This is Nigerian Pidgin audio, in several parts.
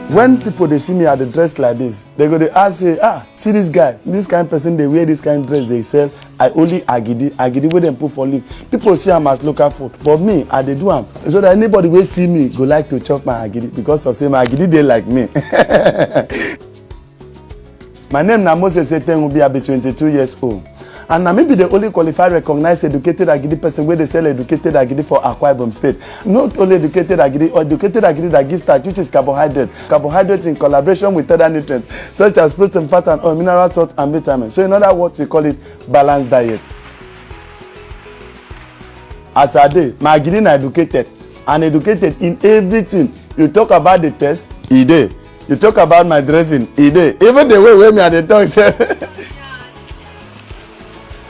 when people they see me at the dress like this, they go they ask say, see this guy, this kind of person they wear this kind of dress they sell. I only agidi wey dem put for leaf. People see am as local food, but me I dey do am so that anybody wey see me go like to chop my agidi because of say my agidi dey like me. My name na Moses Etengubi. I be 22 years old. And na me be the only qualified, recognized, educated agidi person where they sell educated agidi for Akwa Ibom State. Not only educated agidi, or educated agidi that gives starch, which is carbohydrate. Carbohydrates in collaboration with other nutrients, such as protein, fat, and oil, mineral salts, and vitamins. So in other words, we call it balanced diet. As I dey, my agidi na educated, and educated in everything. You talk about the test, e dey. You talk about my dressing, e dey. Even the way me at the talk say.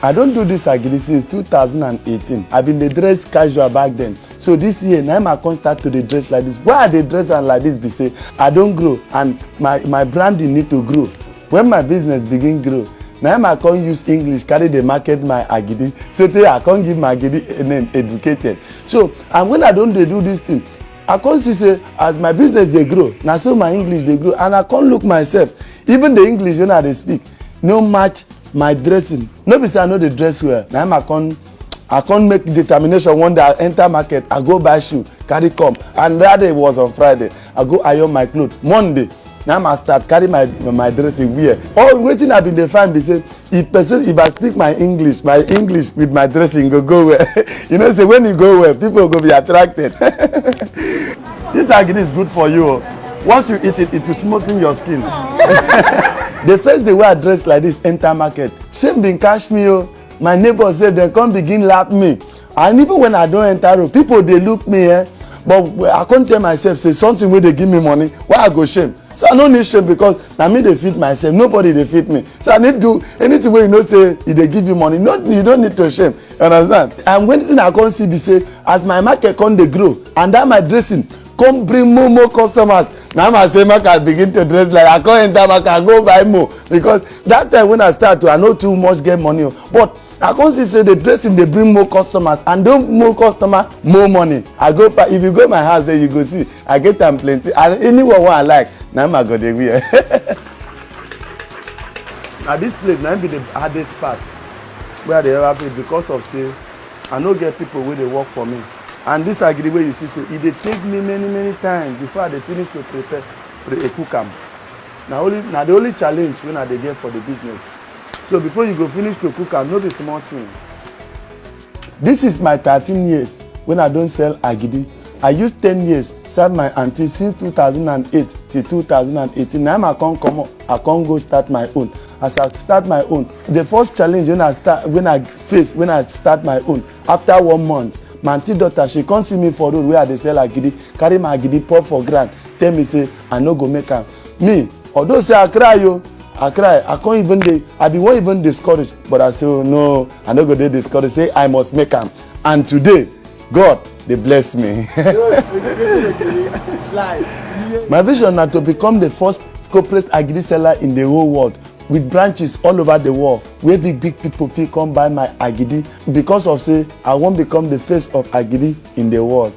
I don't do this agidi since 2018. I've been the dress casual back then. So this year, now I can't start to the dress like this. Why I dey dress and like this? Be say I don't grow, and my branding need to grow. When my business begin grow, now I can't use English carry the market my agidi. So today I can't give my agidi a name educated. So and when I don't do this thing, I can't see say as my business they grow. Now so my English they grow, and I can't look myself. Even the English when I they speak, no match my dressing. No be say I know the dress well. Now I can't make determination one day I enter market, I go buy shoe, carry come. And that day was on Friday. I go iron my clothes. Monday, now I start carry my dressing wear. All waiting I been define be say if I speak my English with my dressing go well. You know, say when you go well, people go be attracted. This agidi is good for you. Once you eat it, it will smoothen your skin. The first day wey I dress like this enter market, shame bin catch me o. My neighbor say dem come begin laugh me, and even when I don enter road, people dey look me but I come tell myself say something wey dey give me money, why I go shame? So I no need shame because na me dey feed myself, nobody dey feed me. So I need do anything wey you know say e dey give you money, you don't need to shame. You understand? And when thing I come see be say as my market come dey grow and that my dressing come bring more customers. Now I say I begin to dress like I can't enter market, I go buy more because that time when I start to I know too much get money, but I can't see say the dressing they bring more customers and don't more customer more money. I go if you go my house there you go see I get them plenty and anyone what I like now I go there wear. Now this place now be the hardest part where they ever be because of say I no get people where they work for me. And this agidi wey you see so e dey take me many times before I dey finish to prepare cook am. Na the only challenge wey I dey get for the business. So before you go finish to cook am, no be small thing. This is my 13 years when I don sell agidi. I use 10 years serve my aunty since 2008 till 2018. Now I come go start my own. As I start my own, the first challenge when I start my own after 1 month. My aunty daughter she come see me for road where I dey sell agidi, carry my agidi pour for ground, tell me say I no go make am. Me, although say I cry I can't even I be won't even discouraged, but I say oh, no, I no go dey discouraged. Say I must make am, and today God they bless me. My vision now to become the first corporate agidi seller in the whole world, with branches all over the world where big people fit come buy my agidi because of say I won't become the face of agidi in the world.